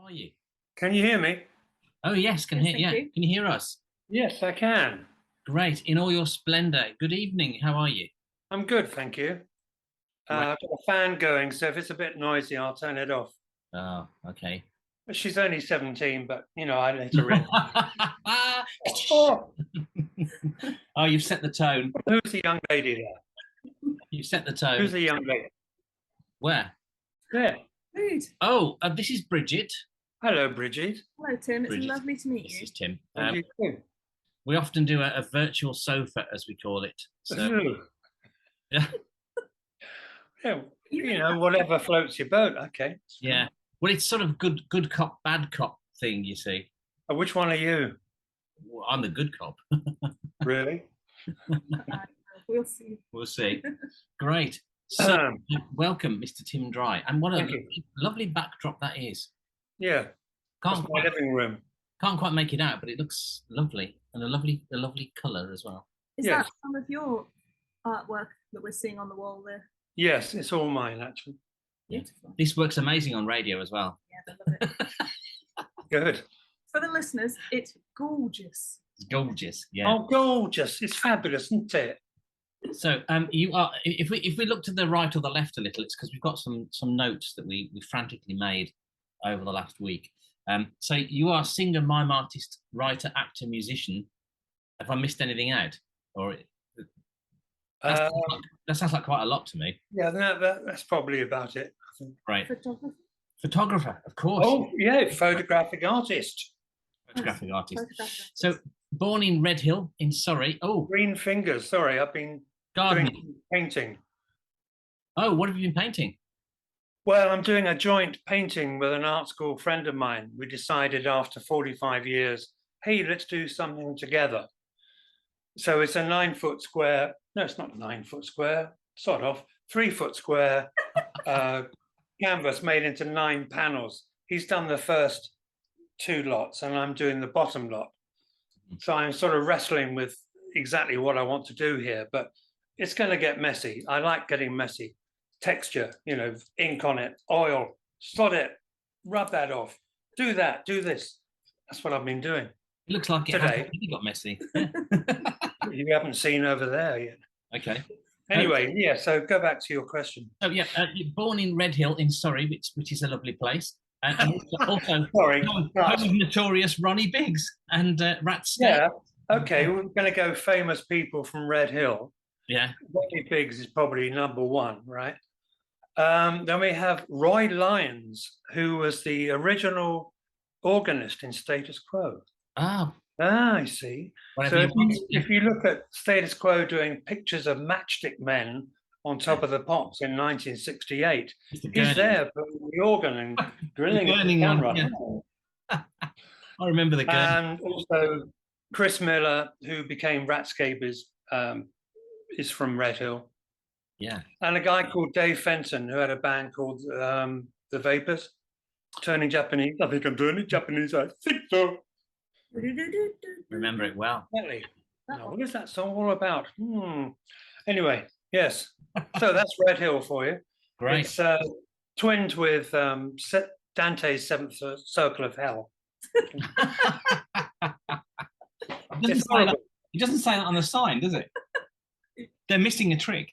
are you? Can you hear me? Oh yes, can hear. Yeah, can you hear us? Yes, I can. Great, in all your splendour. Good evening. How are you? I'm good, thank you. I've got a fan going, so if it's a bit noisy, I'll turn it off. Oh, okay. She's only 17, but I let her in. Oh, you've set the tone. Who's the young lady there? You've set the tone. Who's the young lady? Where? There. Rude. Oh, this is Bridget. Hello, Bridget. Hello, Tim. It's Bridget. lovely to meet you. This is Tim. You too. We often do a virtual sofa, as we call it. So, yeah. Yeah, whatever floats your boat. Okay. Yeah. Well, it's sort of good cop, bad cop thing, you see. Which one are you? Well, I'm the good cop. Really? We'll see. We'll see. Great. So, welcome, Mr. Tim Dry. And what a lovely backdrop that is. Yeah. That's my living room. Can't quite make it out, but it looks lovely, and a lovely colour as well. Is that some of your artwork that we're seeing on the wall there? Yes, it's all mine, actually. Beautiful. This works amazing on radio as well. Yeah, I love it. Good. For the listeners, it's gorgeous. It's gorgeous, yeah. Oh, gorgeous! It's fabulous, isn't it? So, you are. If we look to the right or the left a little, it's because we've got some notes that we frantically made over the last week. So you are singer, mime artist, writer, actor, musician. Have I missed anything out? Or that sounds like quite a lot to me. Yeah, that's probably about it, I think. Right. Photographer, of course. Oh, yeah, photographic artist. Photographic artist. So, born in Redhill in Surrey. Oh, green fingers. Sorry, I've been doing painting. Oh, what have you been painting? Well, I'm doing a joint painting with an art school friend of mine. We decided after 45 years, hey, let's do something together. So it's a 9-foot square. No, it's not 9-foot square. Sort of 3-foot square canvas made into 9 panels. He's done the first 2 lots, and I'm doing the bottom lot. So I'm sort of wrestling with exactly what I want to do here, but it's going to get messy. I like getting messy. Texture, ink on it, oil, sod it, rub that off, do that, do this. That's what I've been doing. It looks like it has really got messy. You haven't seen over there yet. Okay. Anyway, so go back to your question. Oh yeah, born in Redhill in Surrey, which is a lovely place, and also sorry, home of notorious Ronnie Biggs and Rat Snake. Yeah. Okay, we're going to go famous people from Redhill. Yeah. Ronnie Biggs is probably number 1, right? Then we have Roy Lyons, who was the original organist in Status Quo. I see. So if you look at Status Quo doing pictures of Matchstick Men on top of the pops in 1968, he's there playing the organ and drilling it the camera. Yeah. I remember the guy. And also Chris Miller, who became Ratscape, is from Redhill. Yeah. And a guy called Dave Fenton, who had a band called The Vapors, turning Japanese. I think I'm turning Japanese. I think so. Remember it well. Exactly. Now, what is that song all about? Anyway, yes. So that's Redhill for you. Great. It's twinned with Dante's Seventh Circle of Hell. It doesn't say that on the sign, does it? They're missing a trick.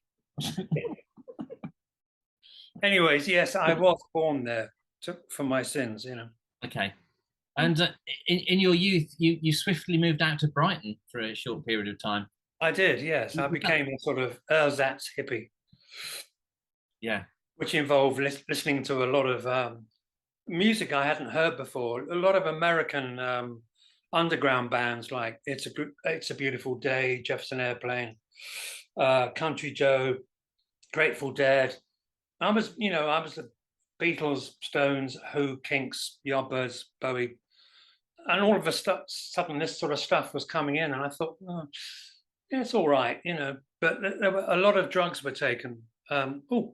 Anyways, yes, I was born there for my sins, Okay. And in your youth, you swiftly moved out to Brighton for a short period of time. I did, yes. I became a sort of ersatz hippie. Yeah. Which involved listening to a lot of music I hadn't heard before. A lot of American underground bands like It's a Beautiful Day, Jefferson Airplane, Country Joe, Grateful Dead. I was the Beatles, Stones, Who, Kinks, Yardbirds, Bowie, and all of a sudden this sort of stuff was coming in, and I thought, yeah, it's all right, But there were a lot of drugs were taken. But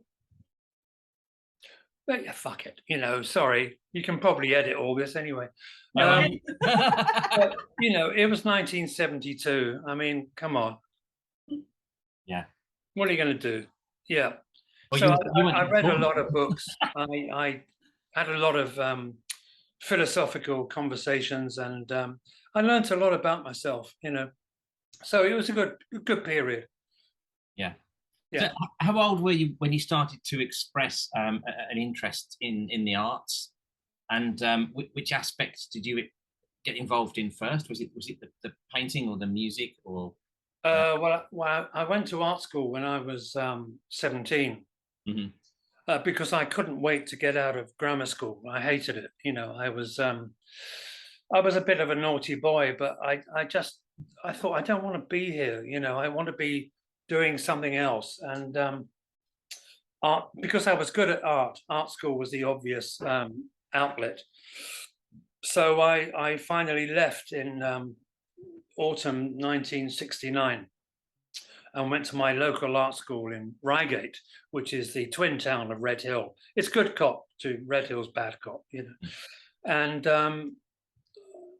yeah, fuck it, Sorry, you can probably edit all this anyway. But, it was 1972. I mean, come on. Yeah. What are you going to do? Yeah. Well, so I read a lot of books. I had a lot of philosophical conversations, and I learned a lot about myself, you know. So it was a good period. Yeah. Yeah. So how old were you when you started to express an interest in the arts, and which aspects did you get involved in first? Was it the painting or the music or? Well, I went to art school when I was 17. Mhm. Because I couldn't wait to get out of grammar school. I hated it. You know, I was a bit of a naughty boy, but I thought I don't want to be here. You know, I want to be doing something else. And art, because I was good at art school was the obvious outlet. So I finally left in autumn 1969 and went to my local art school in Reigate, which is the twin town of Red Hill. It's good cop to Red Hill's bad cop, you know. And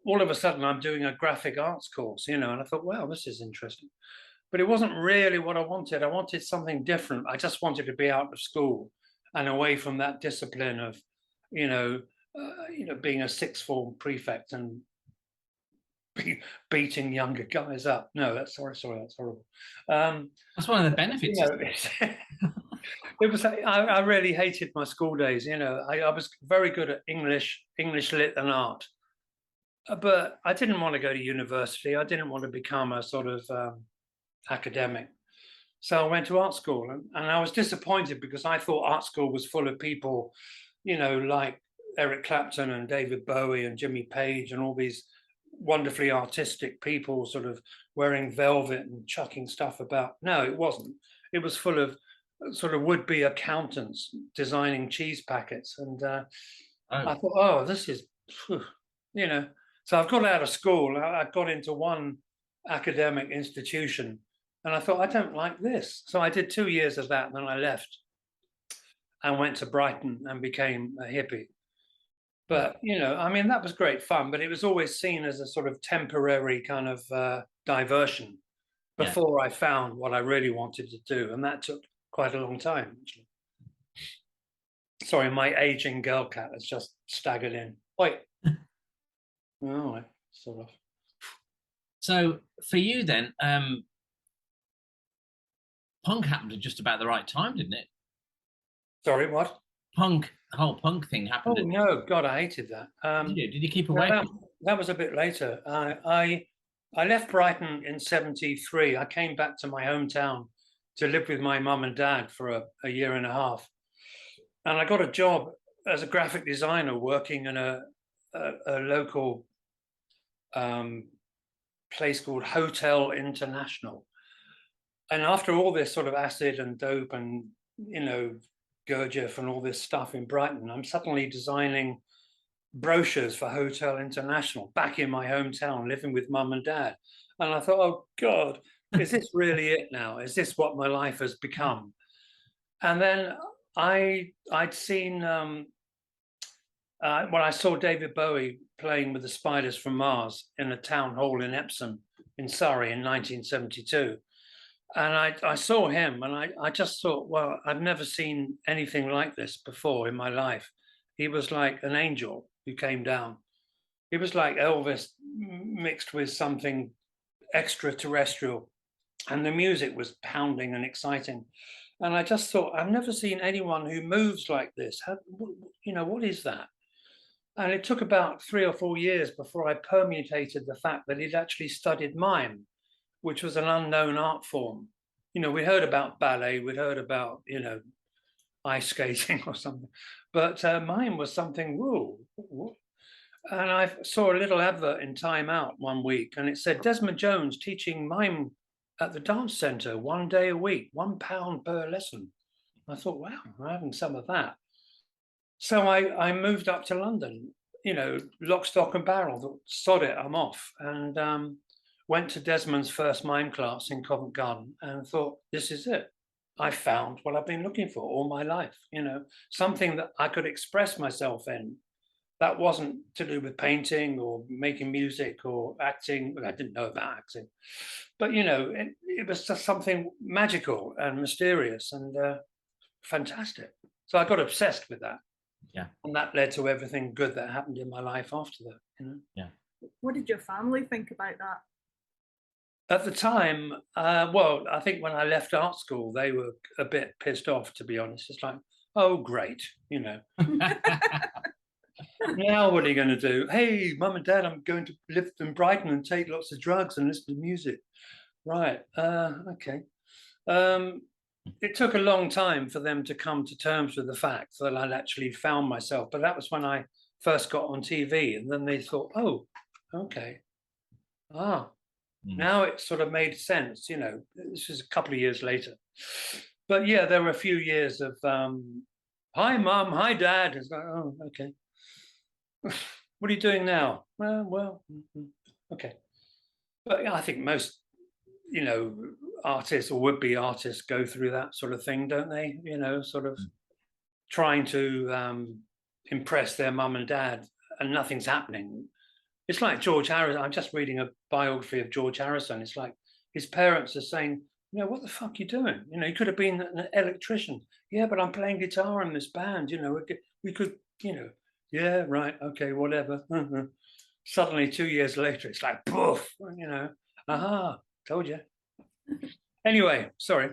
all of a sudden I'm doing a graphic arts course, you know, and I thought, wow, this is interesting. But it wasn't really what I wanted. I wanted something different. I just wanted to be out of school and away from that discipline of, you know, being a sixth form prefect and beating younger guys up. No, that's that's horrible. That's one of the benefits. You know, it was. I really hated my school days. You know, I was very good at English lit, and art, but I didn't want to go to university. I didn't want to become a sort of academic. So I went to art school, and I was disappointed because I thought art school was full of people, you know, like Eric Clapton and David Bowie and Jimmy Page and all these wonderfully artistic people sort of wearing velvet and chucking stuff about. No, it wasn't. It was full of sort of would-be accountants designing cheese packets. And I thought, oh, this is, you know. So I've got out of school. I got into one academic institution and I thought, I don't like this. So I did 2 years of that, and then I left and went to Brighton and became a hippie. But, you know, I mean, that was great fun, but it was always seen as a sort of temporary kind of diversion before I found what I really wanted to do. And that took quite a long time, actually. Sorry, my aging girl cat has just staggered in. Wait. Oh, sort of. So for you then, punk happened at just about the right time, didn't it? Sorry, what? Punk, the whole punk thing happened. Oh no, God, I hated that. Did you keep away? That was a bit later. I left Brighton in '73. I came back to my hometown to live with my mum and dad for a year and a half, and I got a job as a graphic designer working in a local place called Hotel International. And after all this sort of acid and dope and, you know, Gurdjieff and all this stuff in Brighton, I'm suddenly designing brochures for Hotel International back in my hometown, living with mum and dad. And I thought, oh God, is this really it now? Is this what my life has become? And then I'd seen, I saw David Bowie playing with the Spiders from Mars in a town hall in Epsom in Surrey in 1972. And I saw him and I just thought, well, I've never seen anything like this before in my life. He was like an angel who came down. He was like Elvis mixed with something extraterrestrial. And the music was pounding and exciting. And I just thought, I've never seen anyone who moves like this. You know, what is that? And it took about 3 or 4 years before I permutated the fact that he'd actually studied mime, which was an unknown art form. You know, we heard about ballet, we'd heard about, you know, ice skating or something, but mime was something, whoa. And I saw a little advert in Time Out one week, and it said Desmond Jones teaching mime at the dance centre 1 day a week, £1 per lesson. I thought, wow, I'm having some of that. So I moved up to London, you know, lock, stock and barrel, thought, sod it, I'm off. And went to Desmond's first mime class in Covent Garden and thought, this is it. I found what I've been looking for all my life, you know, something that I could express myself in. That wasn't to do with painting or making music or acting. Well, I didn't know about acting, but, you know, it was just something magical and mysterious and fantastic. So I got obsessed with that. Yeah. And that led to everything good that happened in my life after that, you know. Yeah. What did your family think about that? At the time, well, I think when I left art school, they were a bit pissed off, to be honest. It's like, oh, great, you know. Now what are you going to do? Hey, mum and dad, I'm going to live in Brighton and take lots of drugs and listen to music. Right, okay. It took a long time for them to come to terms with the fact that I'd actually found myself. But that was when I first got on TV. And then they thought, oh, okay. Now it sort of made sense, you know. This was a couple of years later. But yeah, there were a few years of, hi, mum, hi, dad. It's like, oh, okay. What are you doing now? Well, okay. But yeah, I think most, you know, artists or would-be artists go through that sort of thing, don't they? You know, sort of trying to impress their mum and dad, and nothing's happening. It's like George Harrison. I'm just reading a biography of George Harrison. It's like his parents are saying, you know, what the fuck are you doing? You know, you could have been an electrician. Yeah, but I'm playing guitar in this band. You know, we could, you know, yeah, right, okay, whatever. Suddenly, 2 years later, it's like, poof, you know, aha, told you. Anyway, sorry.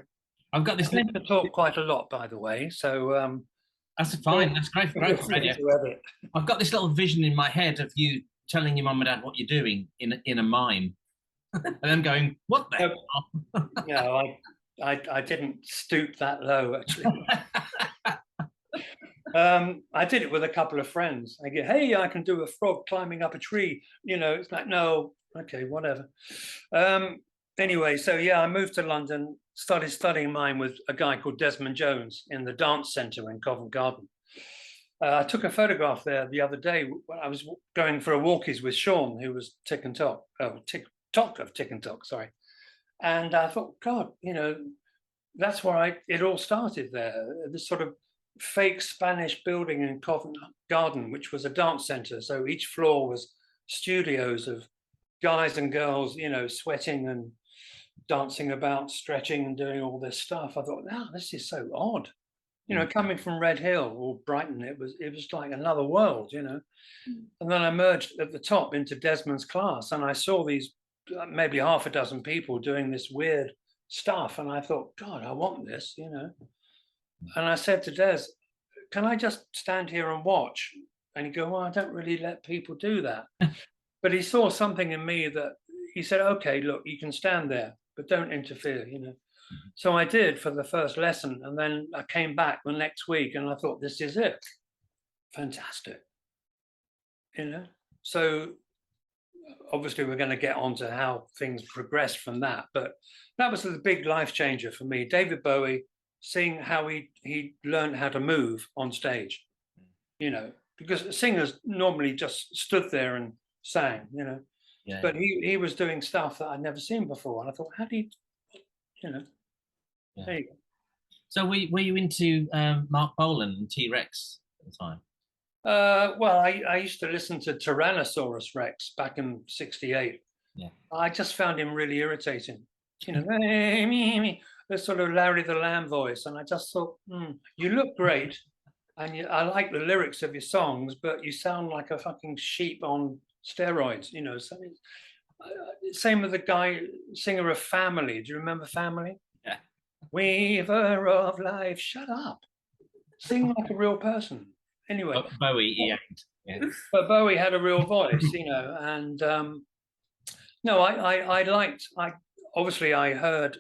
I've got this. I tend to talk quite a lot, by the way, so that's fine. That's great. Great for radio. I've got this little vision in my head of you telling your mum and dad what you're doing in a mime, and them going, "What the hell?" No, I didn't stoop that low, actually. I did it with a couple of friends. I get, hey, I can do a frog climbing up a tree. You know, it's like, no, okay, whatever. Anyway, so yeah, I moved to London, started studying mime with a guy called Desmond Jones in the dance centre in Covent Garden. I took a photograph there the other day when I was going for a walkies with Sean, who was Tik Tok of Tik Tok, sorry. And I thought, God, you know, that's where it all started there. This sort of fake Spanish building in Covent Garden, which was a dance centre. So each floor was studios of guys and girls, you know, sweating and dancing about, stretching and doing all this stuff. I thought, wow, this is so odd. You know, coming from Red Hill or Brighton, it was like another world, you know. And then I merged at the top into Desmond's class, and I saw these maybe half a dozen people doing this weird stuff, and I thought, God, I want this, you know. And I said to Des, can I just stand here and watch? And he go, well, I don't really let people do that. But he saw something in me that he said, okay, look, you can stand there, but don't interfere, you know. So I did for the first lesson, and then I came back the next week and I thought, this is it. Fantastic. You know, so obviously we're going to get on to how things progressed from that, but that was the big life changer for me. David Bowie, seeing how he learned how to move on stage, you know, because singers normally just stood there and sang, you know, but he was doing stuff that I'd never seen before, and I thought, how do you know, there you go. So were you into Mark Bolan and T-Rex at the time? Well, I used to listen to Tyrannosaurus Rex back in '68. Yeah. I just found him really irritating. You know, the sort of Larry the Lamb voice, and I just thought, you look great, and I like the lyrics of your songs, but you sound like a fucking sheep on steroids. You know, same with the guy singer of Family. Do you remember Family? Yeah. Weaver of life. Shut up. Sing like a real person. Anyway, Bowie, he ain't. Yeah. But Bowie had a real voice, you know, and no, I liked. Obviously I heard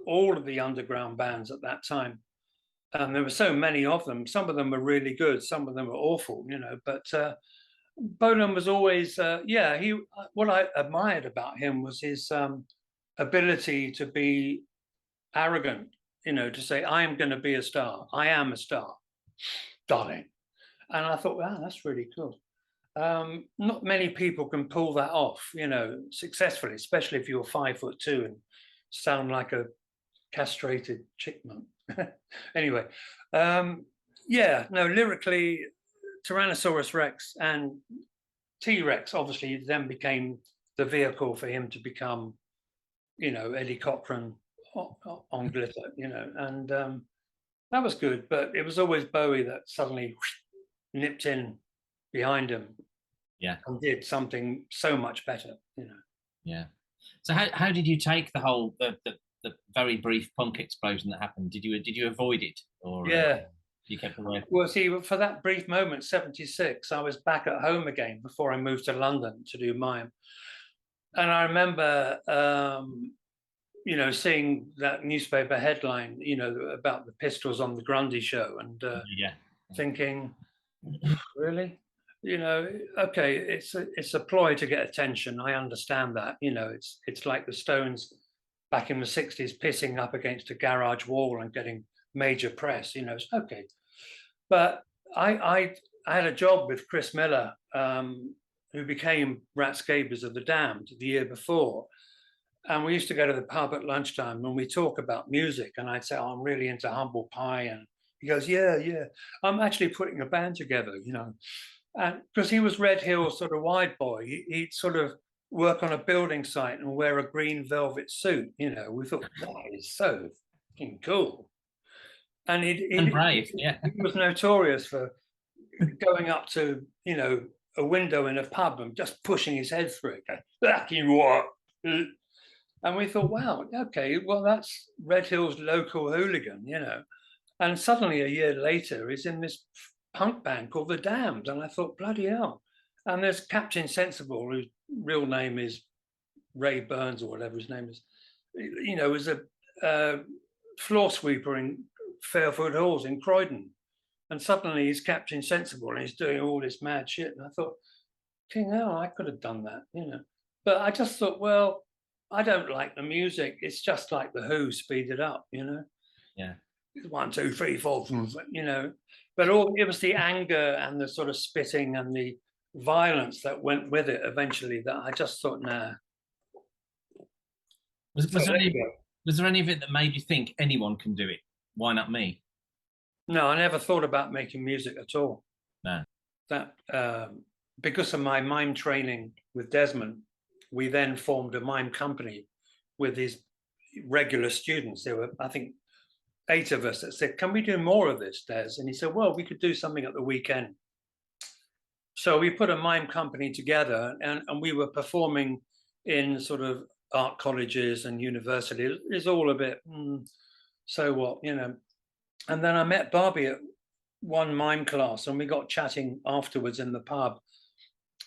all of the underground bands at that time, and there were so many of them. Some of them were really good, some of them were awful, you know. But Bolan was always, what I admired about him was his ability to be arrogant, you know, to say, I am going to be a star. I am a star, darling. And I thought, wow, that's really cool. Not many people can pull that off, you know, successfully, especially if you're 5'2" and sound like a castrated chipmunk. Anyway, lyrically, Tyrannosaurus Rex and T-Rex obviously then became the vehicle for him to become, you know, Eddie Cochran on glitter, you know, and that was good. But it was always Bowie that suddenly nipped in behind him, Yeah, and did something so much better, yeah. So how did you take the whole the very brief punk explosion that happened? Did you avoid it, or Yeah. you kept away? Well, see, for that brief moment, 76, I was back at home again before I moved to London to do mime. And I remember, seeing that newspaper headline, about the Pistols on the Grundy show, and Yeah, thinking, really? Okay, it's a ploy to get attention. I understand that. It's like the Stones back in the 60s pissing up against a garage wall and getting major press. It's okay. But I had a job with Chris Miller, who became Rat Scabers of the Damned the year before. And we used to go to the pub at lunchtime and we talk about music. And I'd say, oh, I'm really into Humble Pie. And he goes, yeah, I'm actually putting a band together, And because he was Red Hill sort of wide boy, he'd sort of work on a building site and wear a green velvet suit. We thought, that is so fucking cool. And and brave, yeah. He was notorious for going up to, a window in a pub and just pushing his head through it, going, "That you what?" And we thought, wow, okay, well, that's Red Hill's local hooligan, And suddenly a year later, he's in this punk band called The Damned. And I thought, bloody hell. And there's Captain Sensible, whose real name is Ray Burns or whatever his name is, was a floor sweeper in Fairfield Halls in Croydon. And suddenly he's Captain Sensible and he's doing all this mad shit. And I thought, king hell, I could have done that, But I just thought, well, I don't like the music. It's just like the Who speeded up, Yeah. 1, 2, 3, 4, But it was the anger and the sort of spitting and the violence that went with it eventually that I just thought, nah. Was there any of it that made you think anyone can do it? Why not me? No, I never thought about making music at all. No. That because of my mime training with Desmond, we then formed a mime company with his regular students. There were, I think, 8 of us that said, can we do more of this, Des? And he said, well, we could do something at the weekend. So we put a mime company together and we were performing in sort of art colleges and universities. It's all a bit, so what, And then I met Barbie at one mime class and we got chatting afterwards in the pub.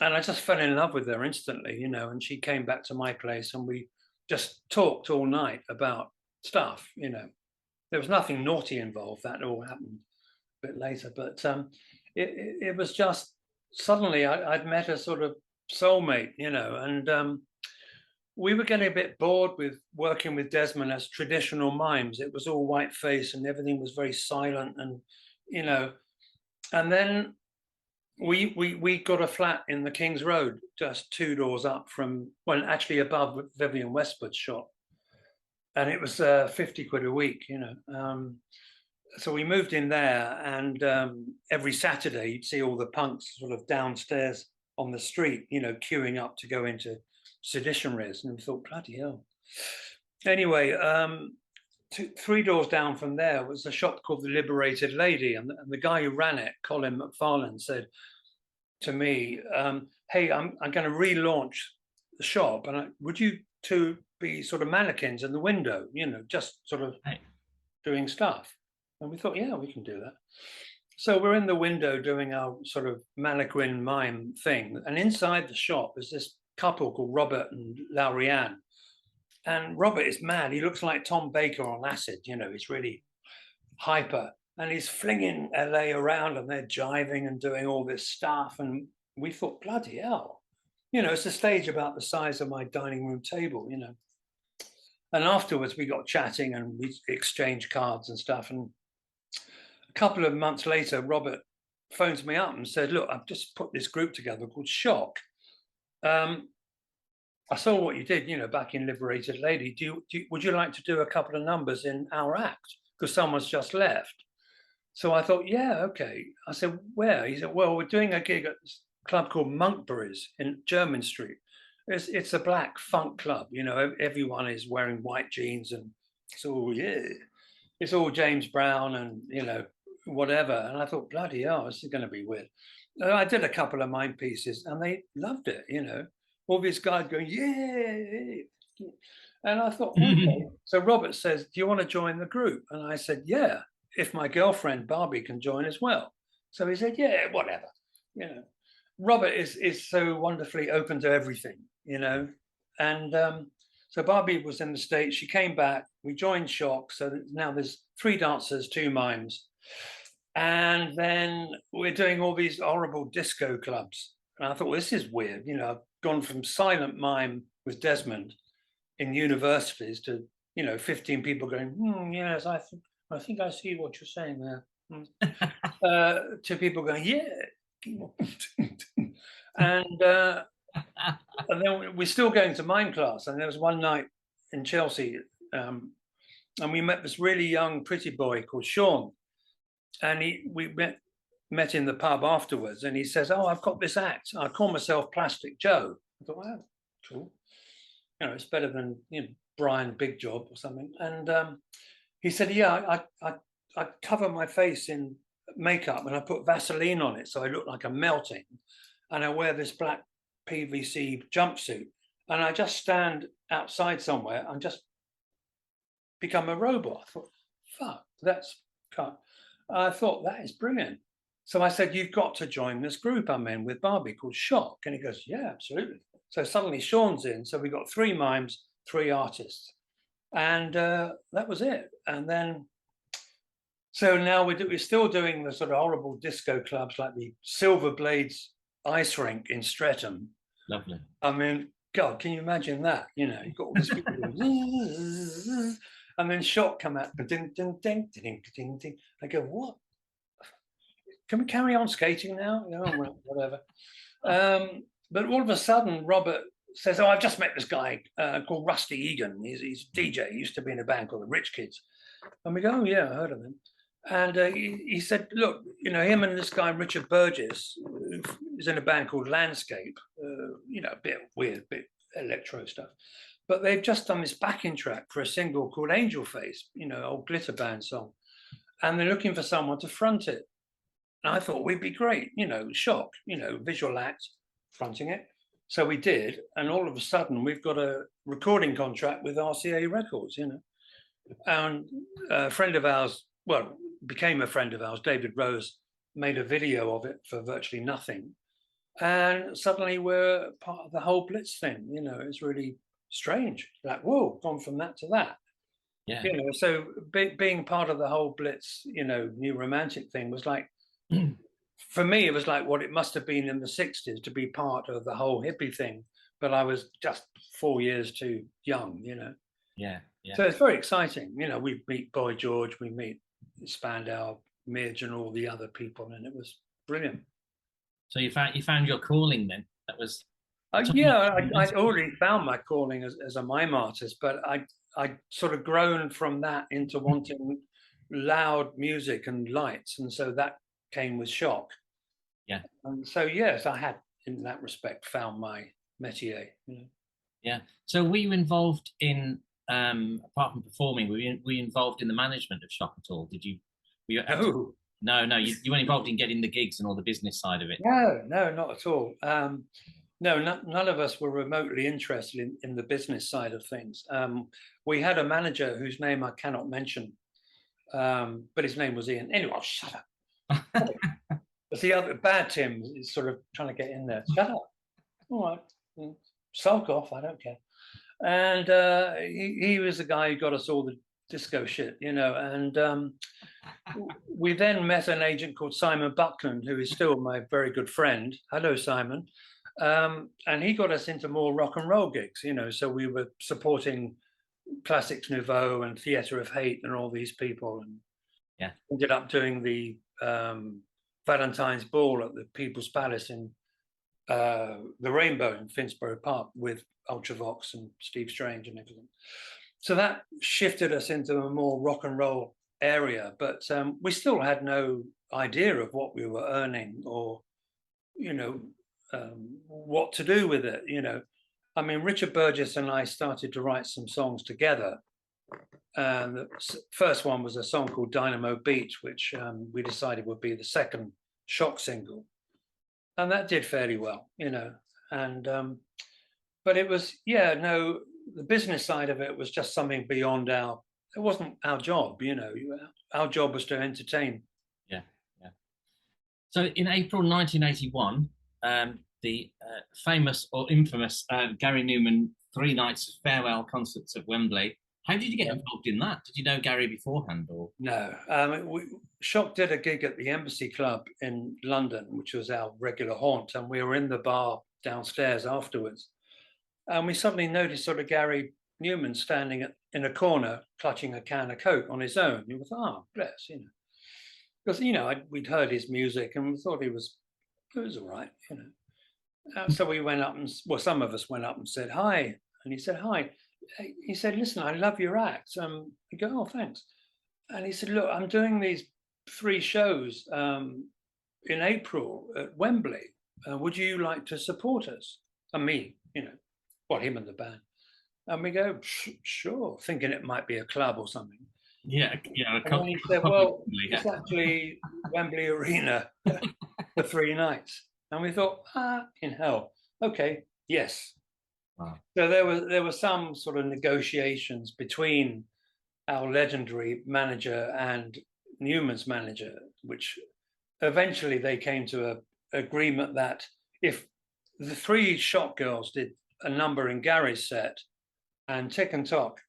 And I just fell in love with her instantly, and she came back to my place and we just talked all night about stuff, There was nothing naughty involved. That all happened a bit later. But it was just, suddenly I'd met a sort of soulmate, and we were getting a bit bored with working with Desmond as traditional mimes. It was all white face and everything was very silent and, and then we got a flat in the King's Road, just 2 doors up from, well, actually above Vivian Westwood's shop. And it was 50 quid a week, So we moved in there and every Saturday you'd see all the punks sort of downstairs on the street, queuing up to go into sedition res. And we thought, bloody hell. Anyway, 3 doors down from there was a shop called The Liberated Lady. And the guy who ran it, Colin McFarlane, said to me, hey, I'm going to relaunch the shop. And would you two be sort of mannequins in the window, just sort of doing stuff? And we thought, yeah, we can do that. So we're in the window doing our sort of mannequin mime thing. And inside the shop is this couple called Robert and Laurianne. And Robert is mad. He looks like Tom Baker on acid, he's really hyper. And he's flinging LA around and they're jiving and doing all this stuff. And we thought, bloody hell. It's a stage about the size of my dining room table, And afterwards we got chatting and we exchanged cards and stuff. And a couple of months later, Robert phones me up and said, look, I've just put this group together called Shock. I saw what you did, back in Liberated Lady. Would you like to do a couple of numbers in our act? Because someone's just left. So I thought, yeah, okay. I said, where? He said, well, we're doing a gig at a club called Monkberries in Jermyn Street. It's a black funk club, everyone is wearing white jeans and so, yeah. It's all James Brown and, whatever. And I thought, bloody hell, this is going to be weird. And I did a couple of mime pieces and they loved it, you know. All these guys going, yeah. And I thought, okay. So Robert says, do you want to join the group? And I said, yeah, if my girlfriend Barbie can join as well. So he said, yeah, whatever. You know, Robert is so wonderfully open to everything, you know. And so Barbie was in the States. She came back. We joined Shock. So now there's 3 dancers, 2 mimes. And then we're doing all these horrible disco clubs. And I thought, well, this is weird. You know, I've gone from silent mime with Desmond in universities to, you know, 15 people going, yes, I think I see what you're saying there. To people going, yeah. And then we're still going to mime class. And there was one night in Chelsea, and we met this really young, pretty boy called Sean. And we met in the pub afterwards, and he says, oh, I've got this act. I call myself Plastic Joe. I thought, wow, cool. You know, it's better than, you know, Brian Big Job or something. And he said, yeah, I cover my face in makeup and I put Vaseline on it so I look like I'm melting. And I wear this black PVC jumpsuit. And I just stand outside somewhere and just become a robot. I thought, fuck, that's cut. I thought, that is brilliant. So I said, you've got to join this group I'm in with Barbie called Shock. And he goes, yeah, absolutely. So suddenly Sean's in. So we got 3 mimes, 3 artists. And that was it. And then, so now we're still doing the sort of horrible disco clubs like the Silver Blades ice rink in Streatham. Lovely. I mean, God, can you imagine that? You know, you've got all these people going, and then Shock come out, ding, ding, ding, ding, ding, ding. I go, what? Can we carry on skating now? You know, whatever. But all of a sudden, Robert says, oh, I've just met this guy called Rusty Egan. He's a DJ. He used to be in a band called the Rich Kids. And we go, oh, yeah, I heard of him. And he said, look, you know, him and this guy, Richard Burgess, is in a band called Landscape, you know, a bit weird, a bit electro stuff. But they've just done this backing track for a single called Angel Face, you know, old glitter band song. And they're looking for someone to front it. And I thought we'd be great, you know, Shock, you know, visual act, fronting it. So we did. And all of a sudden, we've got a recording contract with RCA Records, you know. And a friend of ours, well, became a friend of ours, David Rose, made a video of it for virtually nothing. And suddenly we're part of the whole Blitz thing, you know, it's really strange. Like, whoa, gone from that to that. Yeah. You know, so being part of the whole Blitz, you know, new romantic thing was like, for me, it was like what it must have been in the 60s to be part of the whole hippie thing. But I was just 4 years too young, you know. Yeah. Yeah. So it's very exciting. You know, we meet Boy George, we meet Spandau, Midge, and all the other people, and it was brilliant. So you found your calling then? That was. Yeah, I'd already found my calling as a mime artist, but I sort of grown from that into wanting loud music and lights, and so that came with Shock. Yeah. And so yes, I had in that respect found my métier. You know? Yeah. So were you involved in apart from performing? Were you involved in the management of Shock at all? Did you? Were you No. No. You weren't involved in getting the gigs and all the business side of it. No, not at all. No, none of us were remotely interested in the business side of things. We had a manager whose name I cannot mention, but his name was Ian. Anyway, shut up. But the other bad Tim is sort of trying to get in there. Shut up. All right. Sulk off. I don't care. And he was the guy who got us all the disco shit, you know. And we then met an agent called Simon Buckland, who is still my very good friend. Hello, Simon. And he got us into more rock and roll gigs, you know. So we were supporting Classics Nouveau and Theatre of Hate and all these people. And yeah, ended up doing the Valentine's Ball at the People's Palace in the Rainbow in Finsbury Park with Ultravox and Steve Strange and everything. So that shifted us into a more rock and roll area, but we still had no idea of what we were earning or, you know, what to do with it, you know. I mean, Richard Burgess and I started to write some songs together, And the first one was a song called Dynamo Beat, which we decided would be the second Shock single. And that did fairly well, you know. And but it was, yeah, no, the business side of it was just something beyond it wasn't our job, you know. Our job was to entertain. Yeah, yeah. So in April 1981, the famous or infamous Gary Numan 3 nights of farewell concerts at Wembley. How did you get involved in that? Did you know Gary beforehand, or no? Shock did a gig at the Embassy Club in London, which was our regular haunt, and we were in the bar downstairs afterwards, and we suddenly noticed sort of Gary Numan standing in a corner, clutching a can of Coke on his own. You thought, oh, bless, you know, because you know we'd heard his music and we thought it was all right, you know. So we went up and, well, some of us went up and said hi, and he said hi. He said, listen, I love your act. I go, oh, thanks. And he said, look, I'm doing these 3 shows in April at Wembley. Would you like to support us? And me, you know, well, him and the band. And we go, sure, thinking it might be a club or something. Yeah. And he said, well, it's actually Wembley Arena for 3 nights. And we thought, in hell, okay, yes. Wow. So there were some sort of negotiations between our legendary manager and Numan's manager, which eventually they came to an agreement that if the 3 Shock girls did a number in Gary's set, and Tik Tok,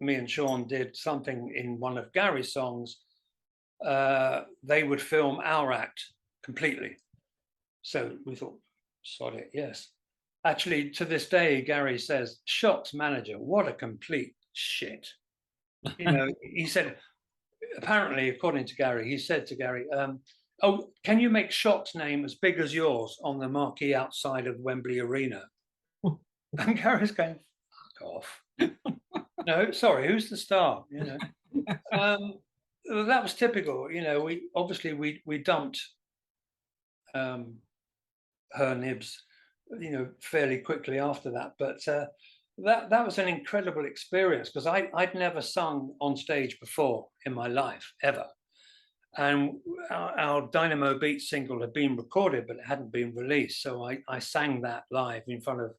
me and Sean did something in one of Gary's songs, they would film our act completely. So we thought, sod it, yes. Actually, to this day, Gary says, Shock's manager, what a complete shit. You know, he said, apparently, according to Gary, he said to Gary, oh, can you make Shock's name as big as yours on the marquee outside of Wembley Arena? And Gary's going, fuck off. No, sorry, who's the star? You know, that was typical. You know, we dumped her nibs, you know, fairly quickly after that. But that was an incredible experience because I'd never sung on stage before in my life ever, and our Dynamo Beat single had been recorded, but it hadn't been released. So I sang that live in front of,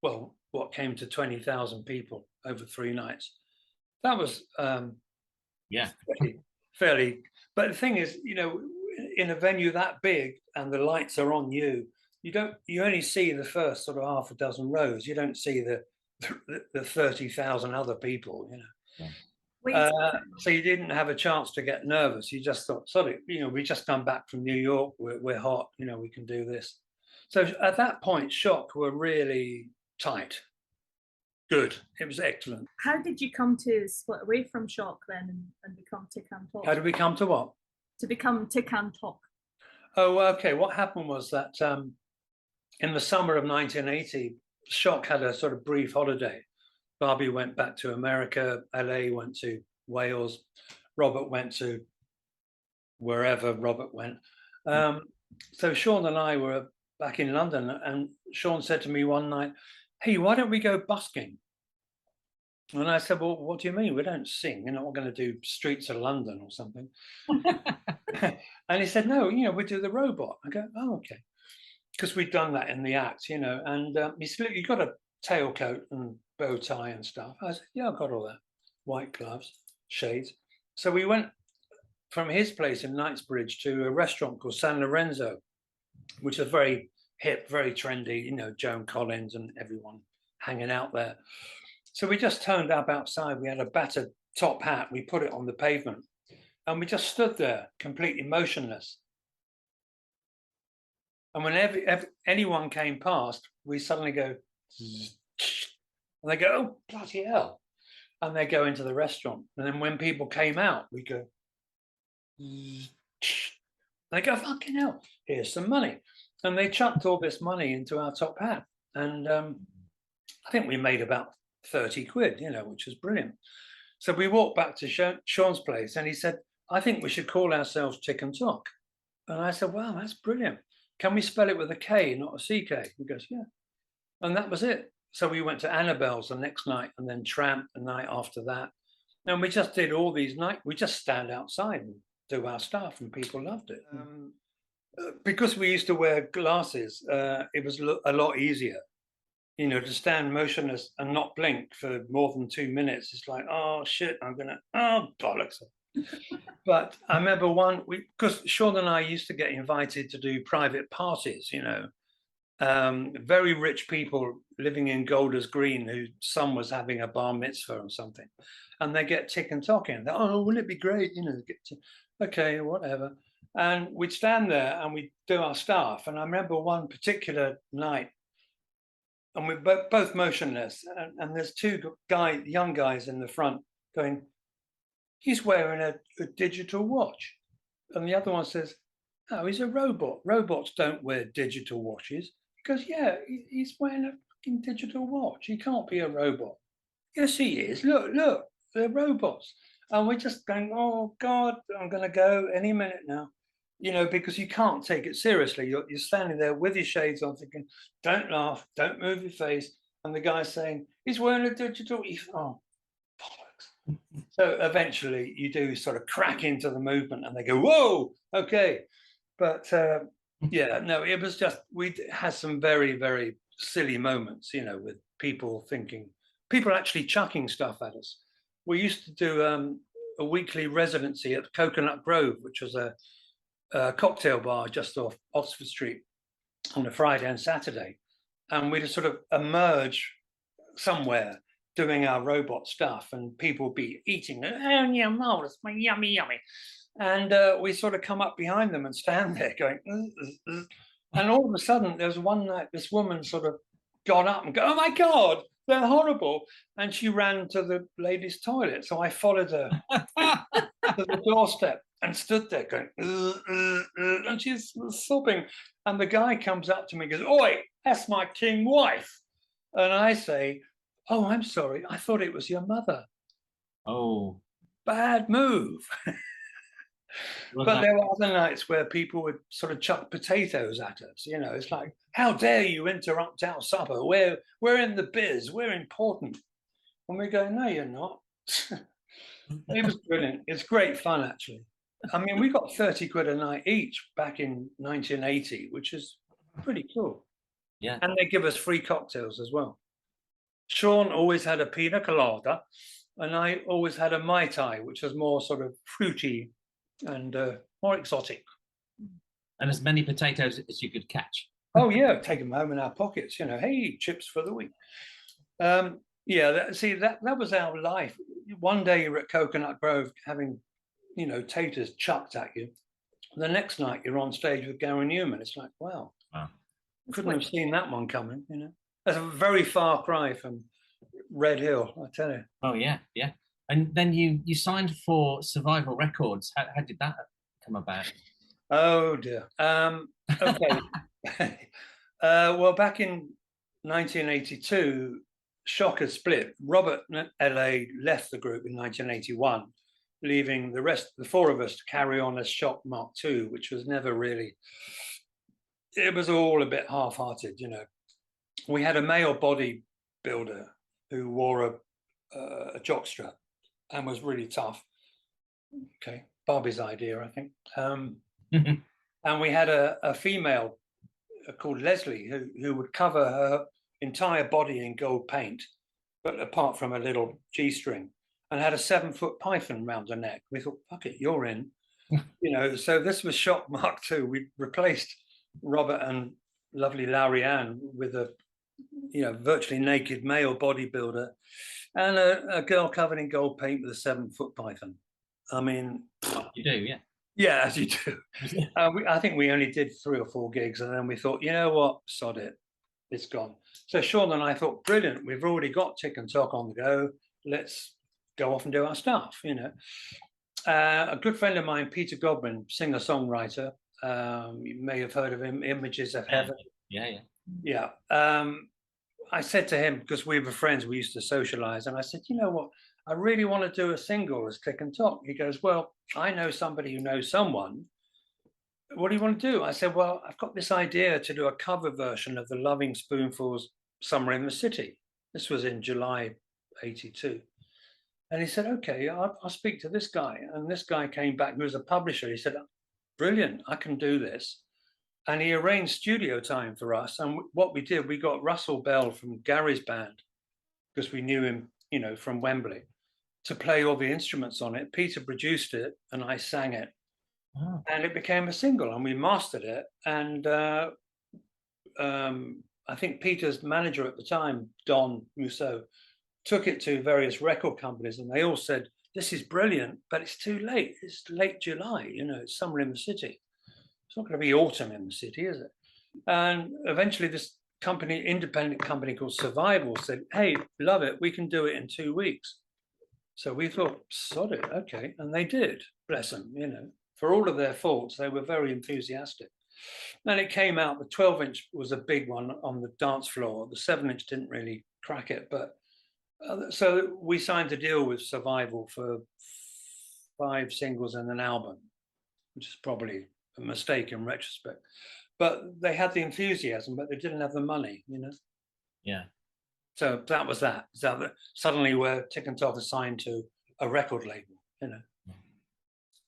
well, what came to 20,000 people over 3 nights. That was fairly. But the thing is, you know, in a venue that big and the lights are on you, you only see the first sort of half a dozen rows. You don't see the 30,000 other people, you know. Yeah. So you didn't have a chance to get nervous. You just thought, sorry, you know, we just come back from New York. We're hot, you know, we can do this. So at that point, Shock were really tight. Good. It was excellent. How did you come to split away from Shock then and become Tik Tok? How did we come to what? To become Tik Tok. Oh, okay. What happened was that in the summer of 1980, Shock had a sort of brief holiday. Barbie went back to America, LA went to Wales, Robert went to wherever Robert went. So Sean and I were back in London, and Sean said to me one night, hey, why don't we go busking? And I said, well, what do you mean? We don't sing. You're not going to do Streets of London or something. And he said, no, you know, we do the robot. I go, oh, okay. Because we'd done that in the act, you know. And he said, look, you got a tailcoat and bow tie and stuff. I said, yeah, I've got all that. White gloves, shades. So we went from his place in Knightsbridge to a restaurant called San Lorenzo, which is very hip, very trendy, you know, Joan Collins and everyone hanging out there. So we just turned up outside. We had a battered top hat. We put it on the pavement and we just stood there completely motionless. And whenever anyone came past, we suddenly go, and they go, oh, bloody hell. And they go into the restaurant. And then when people came out, we go, they go, fucking hell, here's some money. And they chucked all this money into our top hat. And I think we made about 30 quid, you know, which was brilliant. So we walked back to Sean's place and he said, I think we should call ourselves Tik Tok. And I said, wow, that's brilliant. Can we spell it with a K, not a CK? He goes, yeah. And that was it. So we went to Annabelle's the next night and then Tramp the night after that. And we just did all these nights. We just stand outside and do our stuff, and people loved it. Because we used to wear glasses, it was a lot easier, you know, to stand motionless and not blink for more than 2 minutes. It's like, oh shit, oh bollocks. But I remember because Sean and I used to get invited to do private parties, you know, very rich people living in Golders Green whose son was having a bar mitzvah or something, and they get Tik and Tok in. Oh, wouldn't it be great, you know? Okay, whatever. And we'd stand there and we'd do our stuff. And I remember one particular night, and we're both motionless, and there's two young guys in the front going, he's wearing a digital watch. And the other one says, oh, he's a robot. Robots don't wear digital watches. He goes, yeah, he's wearing a fucking digital watch. He can't be a robot. Yes, he is. Look, they're robots. And we're just going, oh, God, I'm going to go any minute now. You know, because you can't take it seriously. You're standing there with your shades on thinking, don't laugh, don't move your face. And the guy's saying, he's wearing a digital. Oh, bollocks. So eventually you do sort of crack into the movement and they go, whoa, okay. But yeah, no, it was just, we had some very, very silly moments, you know, with people actually chucking stuff at us. We used to do a weekly residency at Coconut Grove, which was a cocktail bar just off Oxford Street on a Friday and Saturday. And we'd sort of emerge somewhere doing our robot stuff, and people would be eating, oh, yeah, marvelous, yummy, yummy. And we sort of come up behind them and stand there going, and all of a sudden, there was one night, this woman sort of got up and go, oh my God, they're horrible. And she ran to the ladies' toilet. So I followed her to the doorstep and stood there going, and she's sobbing. And the guy comes up to me and goes, oi, that's my king wife. And I say, oh, I'm sorry, I thought it was your mother. Oh. Bad move. But there were other nights where people would sort of chuck potatoes at us. You know, it's like, how dare you interrupt our supper? We're in the biz, we're important. And we go, no, you're not. It was brilliant. It's great fun, actually. I mean, we got 30 quid a night each back in 1980, which is pretty cool. Yeah. And they give us free cocktails as well. Sean always had a pina colada, and I always had a Mai Tai, which was more sort of fruity and more exotic. And as many potatoes as you could catch. Oh, yeah, take them home in our pockets, you know, hey, chips for the week. Yeah, that was our life. One day you're at Coconut Grove having, you know, taters chucked at you. The next night you're on stage with Gary Numan. It's like, wow. Couldn't have seen that one coming, you know. That's a very far cry from Red Hill, I tell you. Oh, yeah, yeah. And then you signed for Survival Records. How did that come about? Oh, dear. Okay. Well, back in 1982, Shocker split. Robert LA left the group in 1981, leaving the four of us to carry on as Shock Mark II, which was never really, it was all a bit half-hearted, you know. We had a male bodybuilder who wore a jockstrap and was really tough. Okay, Barbie's idea, I think. And we had a female called Leslie who would cover her entire body in gold paint, but apart from a little G-string, and had a 7-foot python round her neck. We thought, fuck it, you're in. You know, so this was Shock Mark II. We replaced Robert and lovely Larry Ann with a, you know, virtually naked male bodybuilder and a girl covered in gold paint with a 7-foot python. I mean, you do, yeah. Yeah, as you do. I think we only did 3 or 4 gigs, and then we thought, you know what, sod it, it's gone. So Sean and I thought, brilliant, we've already got Tik and Tok on the go. Let's go off and do our stuff, you know. A good friend of mine, Peter Godwin, singer-songwriter, you may have heard of him, Images of Heaven. Yeah. I said to him, because we were friends, we used to socialize, and I said, you know what, I really want to do a single as Tik and Tok. He goes, well, I know somebody who knows someone. What do you want to do? I said, well, I've got this idea to do a cover version of the Loving Spoonfuls' Summer in the City. This was in July '82. And he said, okay, I'll speak to this guy. And this guy came back, who was a publisher. He said, brilliant, I can do this. And he arranged studio time for us. And what we did, we got Russell Bell from Gary's band, because we knew him, you know, from Wembley, to play all the instruments on it. Peter produced it and I sang it. Oh. And it became a single and we mastered it. And I think Peter's manager at the time, Don Musso, took it to various record companies and they all said, this is brilliant, but it's too late. It's late July, you know, it's summer in the city. It's not going to be autumn in the city, is it? And eventually this company, independent company called Survival, said, hey, love it, we can do it in 2 weeks. So we thought, sod it, okay. And they did, bless them, you know. For all of their faults, they were very enthusiastic. And it came out, the 12-inch was a big one on the dance floor. The 7-inch didn't really crack it. But so we signed a deal with Survival for 5 singles and an album, which is probably a mistake in retrospect. But they had the enthusiasm, but they didn't have the money, you know? Yeah. So that was that. So suddenly we're Tik and Tok assigned to a record label, you know?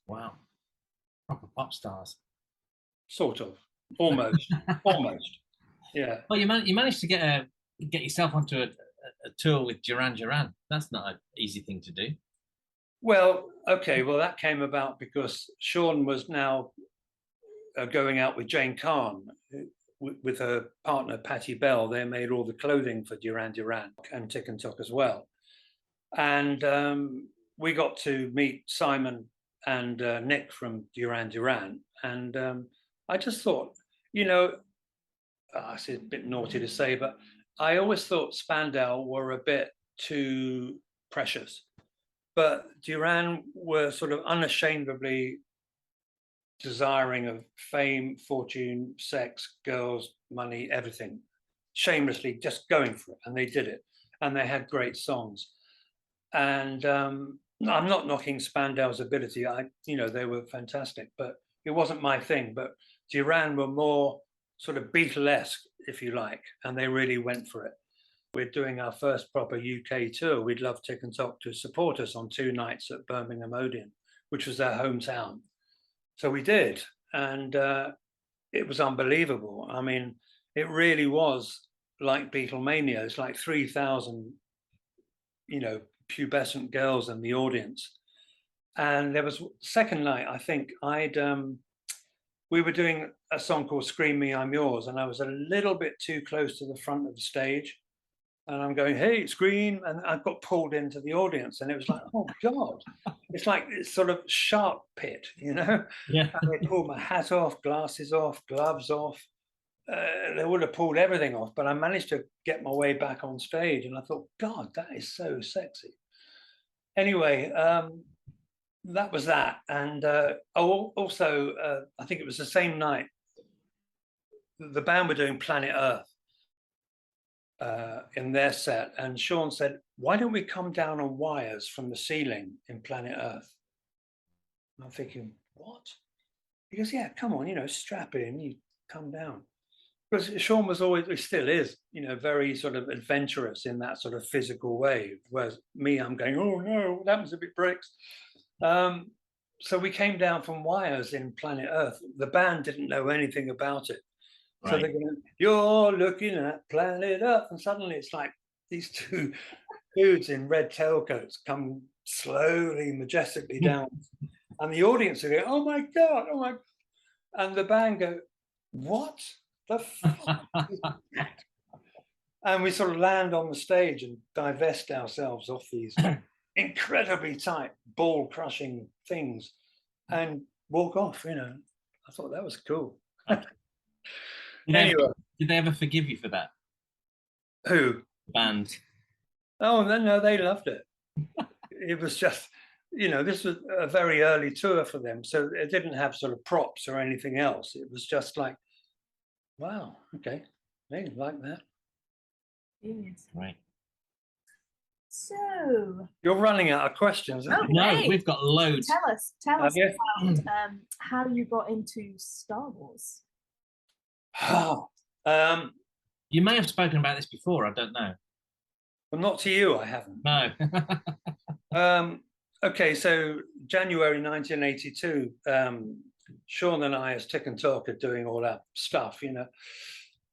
Wow. Proper pop stars. Sort of. Almost. Almost. Yeah. Well, you managed to get yourself onto a tour with Duran Duran. That's not an easy thing to do. Well, okay. Well, that came about because Sean was now going out with Jane Kahn, with her partner, Patti Bell. They made all the clothing for Duran Duran and Tik and Tok as well. And we got to meet Simon and Nick from Duran Duran. And I just thought, you know, it's a bit naughty to say, but I always thought Spandau were a bit too precious. But Duran were sort of unashamedly desiring of fame, fortune, sex, girls, money, everything, shamelessly just going for it. And they did it. And they had great songs. And I'm not knocking Spandau's ability. You know, they were fantastic, but it wasn't my thing. But Duran were more sort of Beatlesque, if you like, and they really went for it. We're doing our first proper UK tour. We'd love Tik and Tok to support us on 2 nights at Birmingham Odeon, which was their hometown. So we did, and it was unbelievable. I mean, it really was like Beatlemania. It's like 3,000, you know, pubescent girls in the audience. And there was second night, I think we were doing a song called Scream Me, I'm Yours. And I was a little bit too close to the front of the stage. And I'm going, hey, scream. And I got pulled into the audience. And it was like, oh, God. It's like it's sort of shark pit, you know? Yeah. And they pulled my hat off, glasses off, gloves off. They would have pulled everything off. But I managed to get my way back on stage. And I thought, God, that is so sexy. Anyway, that was that. And also, I think it was the same night, the band were doing Planet Earth in their set. And Sean said, why don't we come down on wires from the ceiling in Planet Earth? And I'm thinking, what? He goes, yeah, come on, you know, strap in, you come down. Because Sean was always, he still is, you know, very sort of adventurous in that sort of physical way. Whereas me, I'm going, oh no, what happens if it breaks? So we came down from wires in Planet Earth. The band didn't know anything about it. Right. So they're going, you're looking at Planet Earth. And suddenly it's like these 2 dudes in red tailcoats come slowly, majestically down. And the audience are going, oh my God, oh my God. And the band go, what the fuck? And we sort of land on the stage and divest ourselves off these incredibly tight, ball-crushing things and walk off, you know. I thought that was cool. Anyway. Did they ever forgive you for that? Who? The band. Oh, no, they loved it. It was just, you know, this was a very early tour for them, so it didn't have sort of props or anything else. It was just like, wow, okay, they like that. Yes. Right. So you're running out of questions. Oh, no, we've got loads. Tell us about how you got into Star Wars. You may have spoken about this before. I don't know. Well, not to you, I haven't. No. Okay, so January 1982, Sean and I, as Tik and Talk, are doing all that stuff, you know.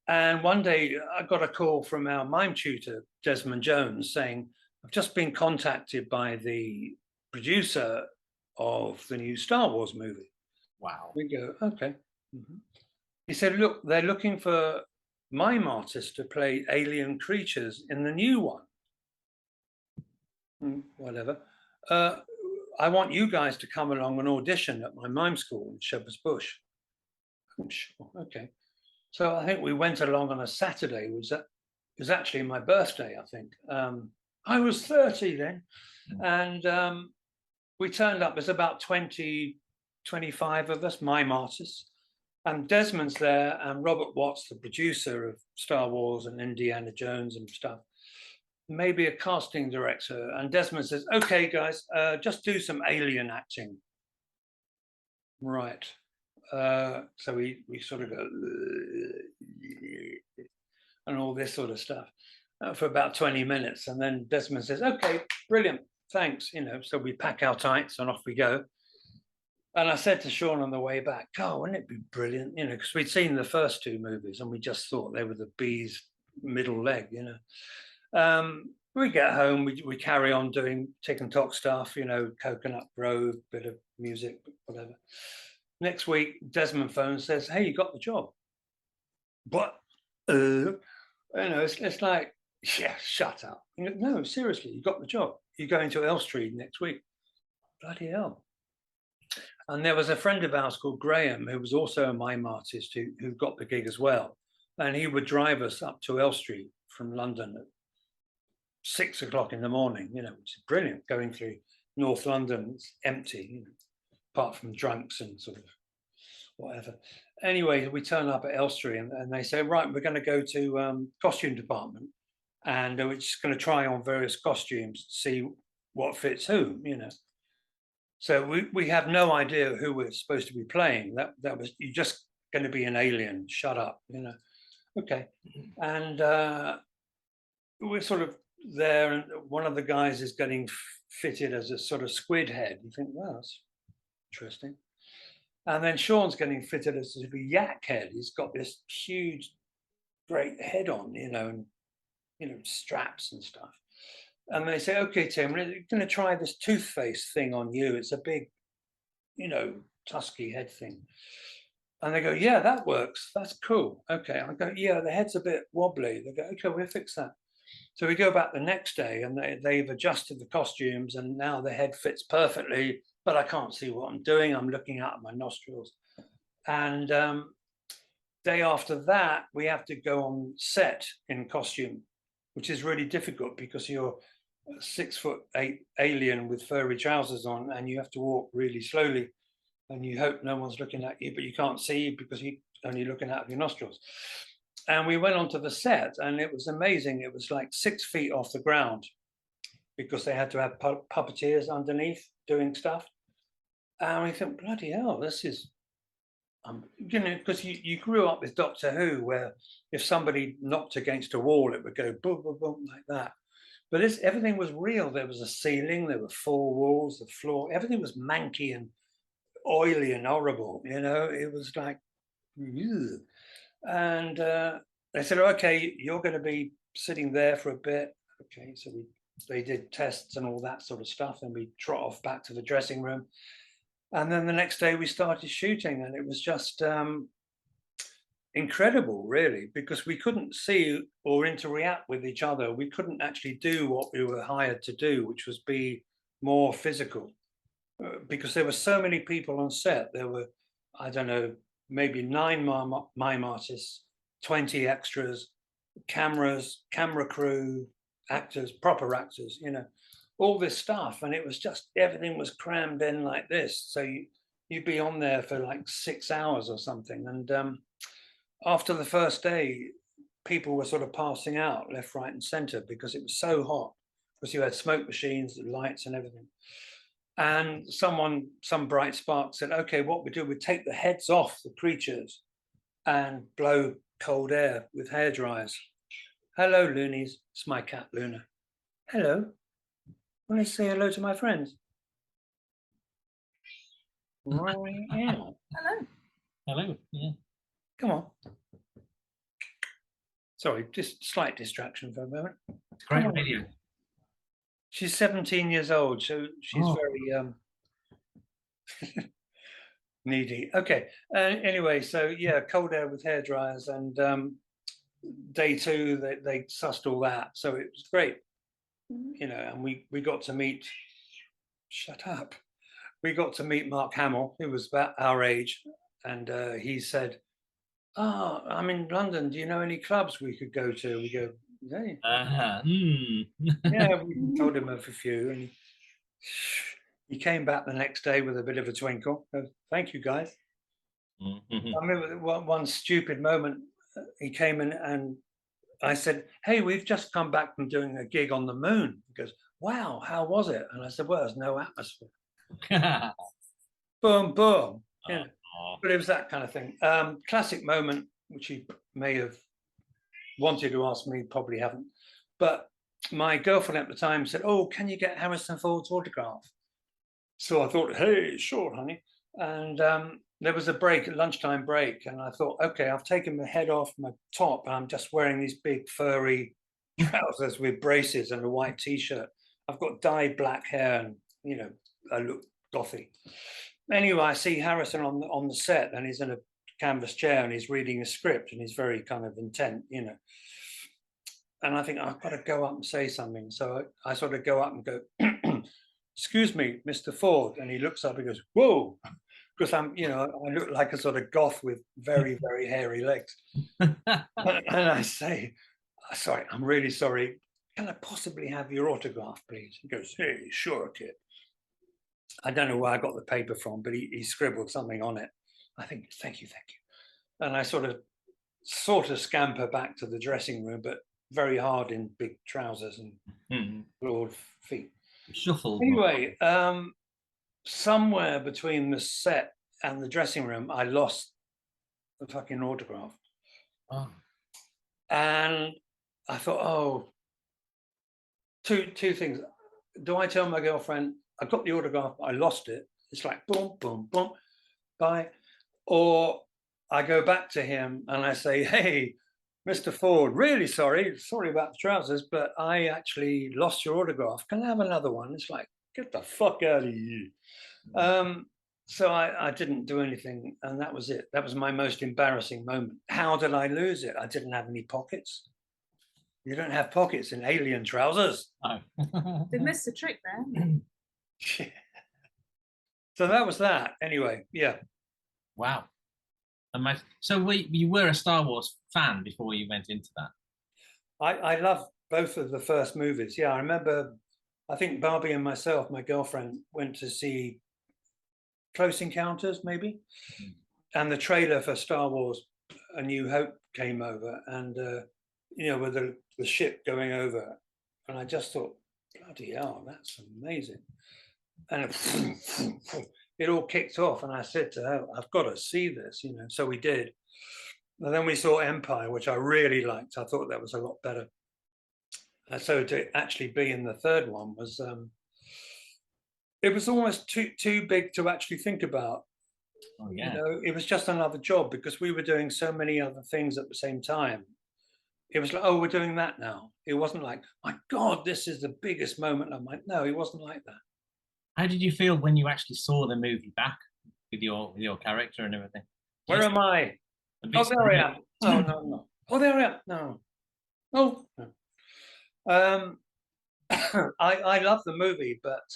And one day I got a call from our mime tutor, Desmond Jones, saying, I've just been contacted by the producer of the new Star Wars movie. Wow. We go, okay. He said, look, they're looking for mime artists to play alien creatures in the new one. Whatever. I want you guys to come along and audition at my mime school in Shepherd's Bush. I'm sure, okay. So I think we went along on a Saturday. It was actually my birthday, I think. I was 30 then. And we turned up. There's about 20, 25 of us, mime artists. And Desmond's there, and Robert Watts, the producer of Star Wars and Indiana Jones and stuff, maybe a casting director. And Desmond says, okay, guys, just do some alien acting. Right. So we sort of go, and all this sort of stuff for about 20 minutes. And then Desmond says, okay, brilliant, thanks. You know, so we pack our tights and off we go. And I said to Sean on the way back, oh, wouldn't it be brilliant? You know, because we'd seen the first two movies and we just thought they were the bee's middle leg, you know. We get home, we carry on doing Tik and Talk stuff, you know, Coconut Grove, bit of music, whatever. Next week, Desmond phones, says, hey, you got the job. What? You know, it's like, yeah, shut up. You know, no, seriously, you got the job. You're going to Elstree next week. Bloody hell. And there was a friend of ours called Graham, who was also a mime artist who got the gig as well. And he would drive us up to Elstree from London at 6 o'clock in the morning, you know, which is brilliant, going through North London. It's empty, you know, apart from drunks and sort of whatever. Anyway, we turn up at Elstree and they say, right, we're going to go to costume department and we're just going to try on various costumes, see what fits who, you know. So we have no idea who we're supposed to be playing. That was, you're just going to be an alien, shut up, you know. Okay. And we're sort of there, and one of the guys is getting fitted as a sort of squid head. You think, wow, that's interesting. And then Sean's getting fitted as a yak head. He's got this huge, great head on, you know, and, you know, straps and stuff. And they say, okay, Tim, we're going to try this tooth face thing on you. It's a big, you know, tusky head thing. And they go, yeah, that works. That's cool. Okay. I go, yeah, the head's a bit wobbly. They go, okay, we'll fix that. So we go back the next day and they've adjusted the costumes and now the head fits perfectly, but I can't see what I'm doing. I'm looking out of my nostrils. And day after that, we have to go on set in costume, which is really difficult because you're a 6'8" alien with furry trousers on and you have to walk really slowly and you hope no one's looking at you, but you can't see because you're only looking out of your nostrils. And we went onto the set and it was amazing. It was like 6 feet off the ground because they had to have puppeteers underneath doing stuff. And we think, bloody hell, this is, you know, because you grew up with Doctor Who, where if somebody knocked against a wall, it would go boom, boom, boom, like that. But everything was real. There was a ceiling, there were 4 walls, the floor, everything was manky and oily and horrible, you know, it was like, ew. And they said, okay, you're going to be sitting there for a bit. Okay, so they did tests and all that sort of stuff, and we trot off back to the dressing room. And then the next day we started shooting, and it was just incredible, really, because we couldn't see or interact with each other. We couldn't actually do what we were hired to do, which was be more physical, because there were so many people on set. There were, I don't know, maybe 9 mime artists, 20 extras, cameras, camera crew, actors, proper actors, you know, all this stuff. And it was just, everything was crammed in like this. So you'd be on there for like 6 hours or something. And after the first day, people were sort of passing out left, right, and center because it was so hot, because you had smoke machines, lights and everything. And some bright spark said, okay, what we do, we take the heads off the creatures and blow cold air with hair dryers. Hello, loonies. It's my cat, Luna. Hello. Want to say hello to my friends? Right now. Hello. Hello. Yeah. Come on. Sorry, just slight distraction for a moment. It's great Come on. radio. She's 17 years old, so she's very needy. Okay. Anyway, so yeah, cold air with hair dryers, and day 2 they sussed all that, so it was great, you know. And we got to meet. Shut up. We got to meet Mark Hamill, who was about our age, and he said, "Oh, I'm in London. Do you know any clubs we could go to?" We go, "Hey." Yeah, we told him of a few, and he came back the next day with a bit of a twinkle. Thank you, guys. I remember one stupid moment. He came in and I said, "Hey, we've just come back from doing a gig on the moon." He goes, "Wow, how was it?" And I said, "Well, there's no atmosphere." Boom, boom. Yeah. But it was that kind of thing. Classic moment, which he may have wanted to ask me, probably haven't. But my girlfriend at the time said, "Oh, can you get Harrison Ford's autograph?" So I thought, "Hey, sure, honey." And there was a break, a lunchtime break, and I thought, okay, I've taken my head off my top, and I'm just wearing these big furry trousers with braces and a white t-shirt. I've got dyed black hair, and you know, I look gothy. Anyway, I see Harrison on the set, and he's in a canvas chair, and he's reading a script, and he's very kind of intent, you know. And I think I've got to go up and say something. So I sort of go up and go, "Excuse me, Mr. Ford." And he looks up and goes, "Whoa," because I'm, you know, I look like a sort of goth with very, very hairy legs. And I say, "Sorry, I'm really sorry. Can I possibly have your autograph, please?" He goes, "Hey, sure, kid." I don't know where I got the paper from, but he scribbled something on it. I think, thank you. And I sort of scamper back to the dressing room, but very hard in big trousers and broad feet. Shuffle. Anyway, somewhere between the set and the dressing room, I lost the fucking autograph. Oh. And I thought, oh, two things. Do I tell my girlfriend, "I got the autograph, I lost it"? It's like boom, boom, boom, bye. Or I go back to him and I say, "Hey, Mr. Ford, really sorry about the trousers, but I actually lost your autograph. Can I have another one?" It's like, get the fuck out of here. So I didn't do anything, and that was it. That was my most embarrassing moment. How did I lose it? I didn't have any pockets. You don't have pockets in alien trousers. Oh. They missed a trick there. So that was that. Anyway, yeah. Wow. So you were a Star Wars fan before you went into that? I love both of the first movies. Yeah, I remember, I think Barbie and myself, my girlfriend, went to see Close Encounters, maybe. And the trailer for Star Wars A New Hope came over, and, you know, with the ship going over. And I just thought, bloody hell, that's amazing. And it all kicked off, and I said to her, "I've got to see this," you know. So we did. And then we saw Empire, which I really liked. I thought that was a lot better. So to actually be in the third one was, it was almost too big to actually think about. Oh, yeah. You know, it was just another job because we were doing so many other things at the same time. It was like, oh, we're doing that now. It wasn't like, my God, this is the biggest moment of my. No, it wasn't like that. How did you feel when you actually saw the movie back with your character and everything? Where am I? Oh, there I am. Oh, no. Oh, there I am. No. Oh. No. I love the movie, but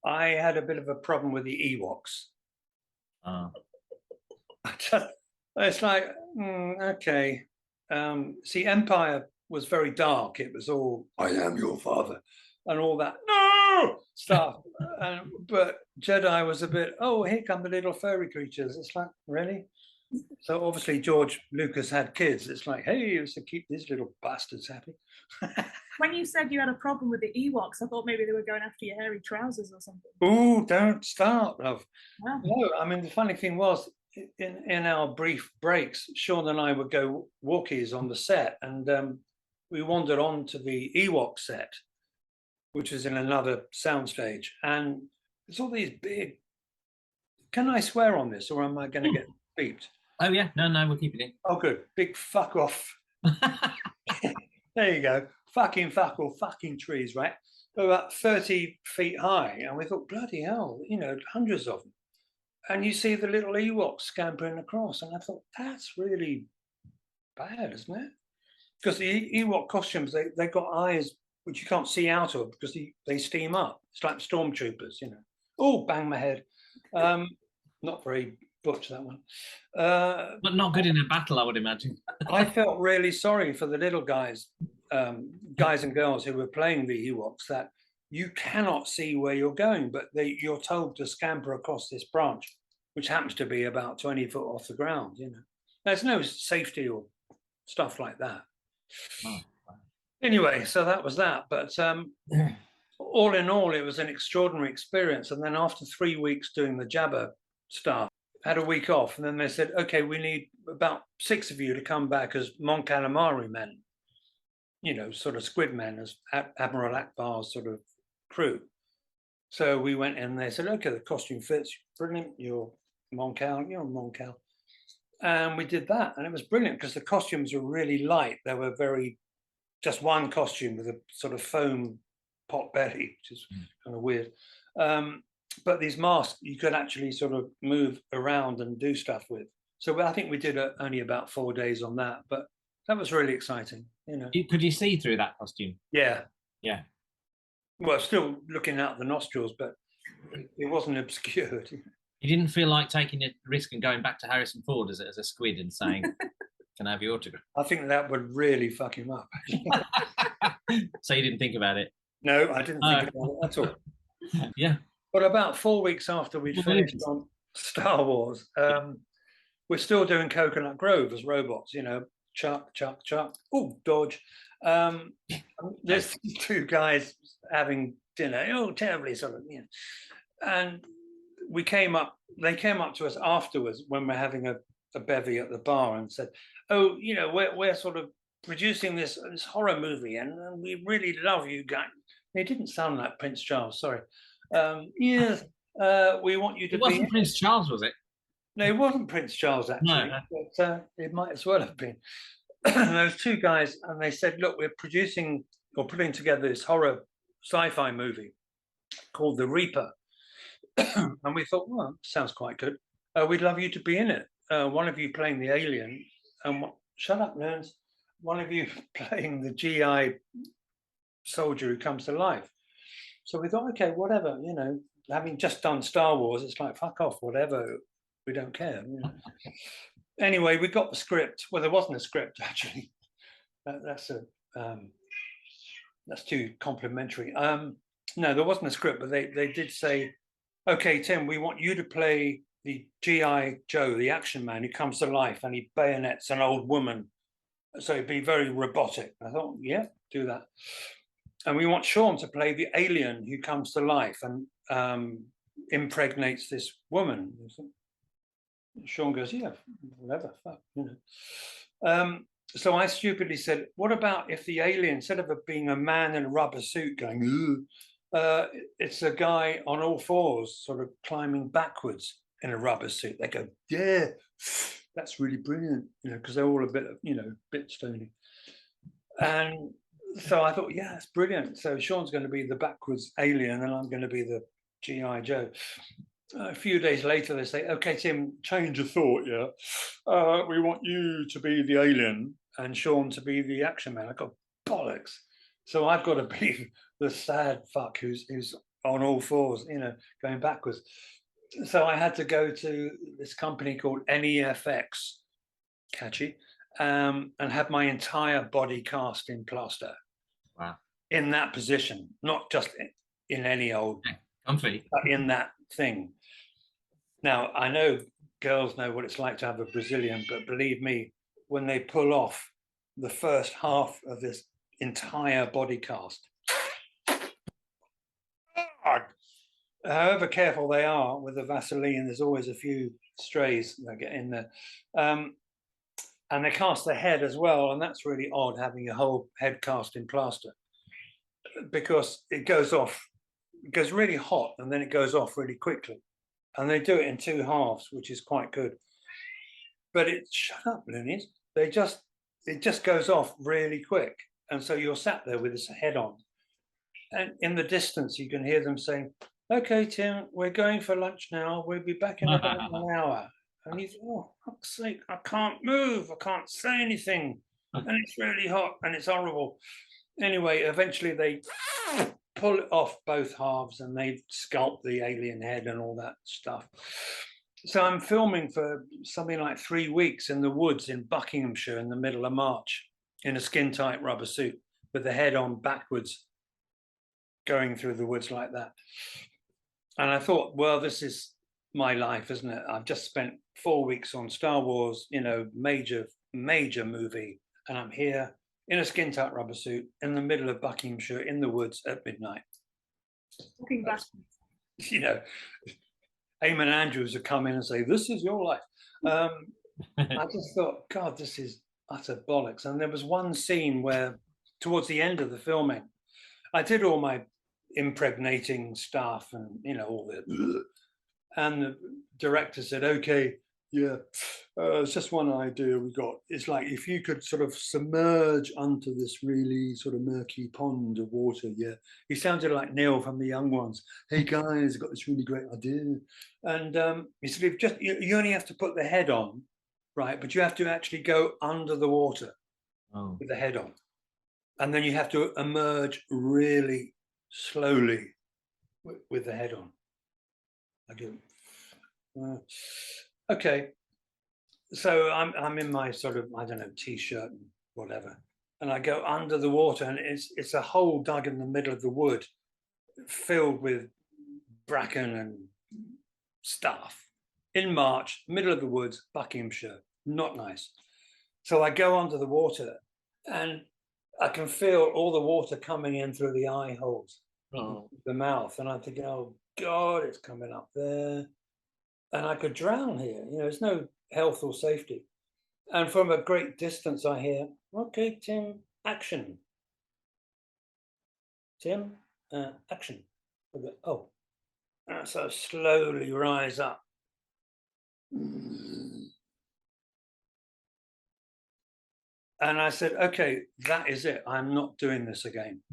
I had a bit of a problem with the Ewoks. It's like, okay. See, Empire was very dark. It was all, "I am your father," and all that stuff. But Jedi was a bit, "Oh, here come the little furry creatures." It's like, really? So obviously George Lucas had kids. It's like, hey, we should keep these little bastards happy. When you said you had a problem with the Ewoks, I thought maybe they were going after your hairy trousers or something. Oh, don't start, love. Wow. No, I mean, the funny thing was, in our brief breaks, Sean and I would go walkies on the set, and we wandered on to the Ewok set. which is in another soundstage. And there's all these big, can I swear on this or am I going to get beeped? Oh, yeah. No, we'll keep it in. Oh, good. Big fuck off. There you go. Fucking fuck off, fucking trees, right? They're about 30 feet high. And we thought, bloody hell, you know, hundreds of them. And you see the little Ewoks scampering across. And I thought, that's really bad, isn't it? Because the Ewok costumes, they got eyes which you can't see out of because they steam up. It's like stormtroopers, you know. Oh, bang my head. Not very butch, that one. But not good in a battle, I would imagine. I felt really sorry for the little guys and girls who were playing the Ewoks, that you cannot see where you're going, but you're told to scamper across this branch, which happens to be about 20 foot off the ground, you know. There's no safety or stuff like that. Oh. Anyway, so that was that. But all in all, it was an extraordinary experience. And then after 3 weeks doing the Jabba stuff, had a week off. And then they said, okay, we need about 6 of you to come back as Mon Calamari men, you know, sort of squid men, as Admiral Akbar's sort of crew. So we went in and they said, okay, the costume fits. Brilliant. You're Mon Cal, you're Mon Cal. And we did that. And it was brilliant because the costumes were really light. They were just one costume with a sort of foam pot belly, which is kind of weird. But these masks, you could actually sort of move around and do stuff with. So I think we did only about 4 days on that, but that was really exciting, you know. Could you see through that costume? Yeah. Yeah. Well, still looking out the nostrils, but it wasn't obscured. You didn't feel like taking a risk and going back to Harrison Ford as a squid and saying, can I have your autograph? I think that would really fuck him up. So you didn't think about it? No, I didn't think about it at all. Yeah. But about 4 weeks after we'd finished on Star Wars, we're still doing Coconut Grove as robots, you know, chuck, chuck, chuck. Oh, dodge. There's 2 guys having dinner, terribly sort of, you know. And they came up to us afterwards when we're having a bevy at the bar and said, oh, you know, we're sort of producing this horror movie and we really love you guys. It didn't sound like Prince Charles, sorry. Yes, we want you to be... It wasn't Prince Charles, was it? No, it wasn't Prince Charles, actually. No. But it might as well have been. Those 2 guys, and they said, look, we're producing or putting together this horror sci-fi movie called The Reaper. And we thought, well, sounds quite good. We'd love you to be in it. One of you playing the alien, and shut up, nerds. One of you playing the GI soldier who comes to life. So we thought, okay, whatever, you know, having just done Star Wars, it's like, fuck off, whatever, we don't care. You know? Anyway, we got the script. Well, there wasn't a script, actually. That's too complimentary. No, there wasn't a script, but they did say, okay, Tim, we want you to play the G.I. Joe, the action man who comes to life and he bayonets an old woman. So it'd be very robotic. I thought, yeah, do that. And we want Sean to play the alien who comes to life and impregnates this woman. Sean goes, yeah, whatever, fuck, you know. So I stupidly said, what about if the alien, instead of it being a man in a rubber suit going, ooh, it's a guy on all fours sort of climbing backwards in a rubber suit. They go, yeah, that's really brilliant, you know, because they're all a bit, you know, bit stony. And so I thought, yeah, it's brilliant. So Sean's going to be the backwards alien and I'm going to be the G.I. Joe. A few days later, they say, okay, Tim, change of thought, yeah. We want you to be the alien and Sean to be the action man. I go, bollocks. So I've got to be the sad fuck who's on all fours, you know, going backwards. So I had to go to this company called NEFX, catchy, and have my entire body cast in plaster. Wow. In that position, not just in any old, comfy, but in that thing. Now, I know girls know what it's like to have a Brazilian, but believe me, when they pull off the first half of this entire body cast, however careful they are with the Vaseline, there's always a few strays that get in there. And they cast the head as well, and that's really odd, having your whole head cast in plaster. because it goes off. It goes really hot and then it goes off really quickly. And they do it in 2 halves, which is quite good. But shut up, loonies. It just goes off really quick. And so you're sat there with this head on. And in the distance, you can hear them saying, "Okay, Tim, we're going for lunch now. We'll be back in about 1 hour." And you think, "Oh, fuck's sake, I can't move. I can't say anything. And it's really hot and it's horrible." Anyway, eventually they pull it off both halves and they sculpt the alien head and all that stuff. So I'm filming for something like 3 weeks in the woods in Buckinghamshire in the middle of March in a skin-tight rubber suit with the head on backwards, going through the woods like that. And I thought, well, this is my life, isn't it? I've just spent 4 weeks on Star Wars, major movie, and I'm here in a skin-tight rubber suit in the middle of Buckinghamshire in the woods at midnight. Looking back. Eamon Andrews would come in and say, "This is your life." I just thought, God, this is utter bollocks. And there was one scene where, towards the end of the filming, I did all my impregnating stuff and, all the, and the director said, "Okay, yeah, it's just one idea we got. It's like if you could sort of submerge onto this really sort of murky pond of water." Yeah, he sounded like Neil from The Young Ones. "Hey guys, I've got this really great idea." And he said, you only have to put the head on, right? But you have to actually go under the water with the head on. And then you have to emerge really slowly with the head on. I go, okay. So I'm in my sort of, I don't know, t-shirt and whatever. And I go under the water and it's a hole dug in the middle of the wood filled with bracken and stuff. In March, middle of the woods, Buckinghamshire, not nice. So I go under the water and I can feel all the water coming in through the eye holes, the mouth. And I'm thinking, oh God, it's coming up there. And I could drown here. There's no health or safety. And from a great distance, I hear, "Okay, Tim, action." Tim, action. I go, oh. And so slowly rise up. And I said, "Okay, that is it. I'm not doing this again."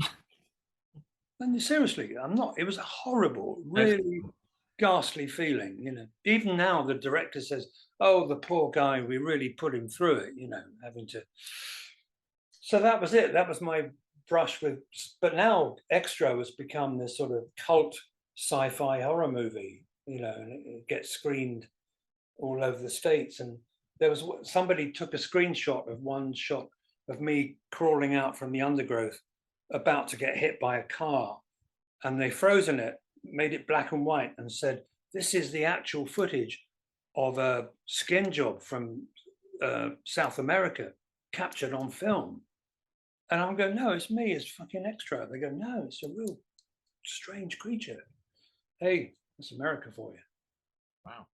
And seriously, I'm not. It was a horrible, really ghastly feeling. Even now the director says, "Oh, the poor guy, we really put him through it," having to. So that was it. That was my brush with, but now Extra has become this sort of cult sci-fi horror movie, and it gets screened all over the States. And there was somebody took a screenshot of one shot of me crawling out from the undergrowth about to get hit by a car, and they frozen it, made it black and white, and said, "This is the actual footage of a skin job from South America captured on film." And I'm going, "No, it's me, it's fucking Extra." They go, "No, it's a real strange creature." Hey, that's America for you. Wow.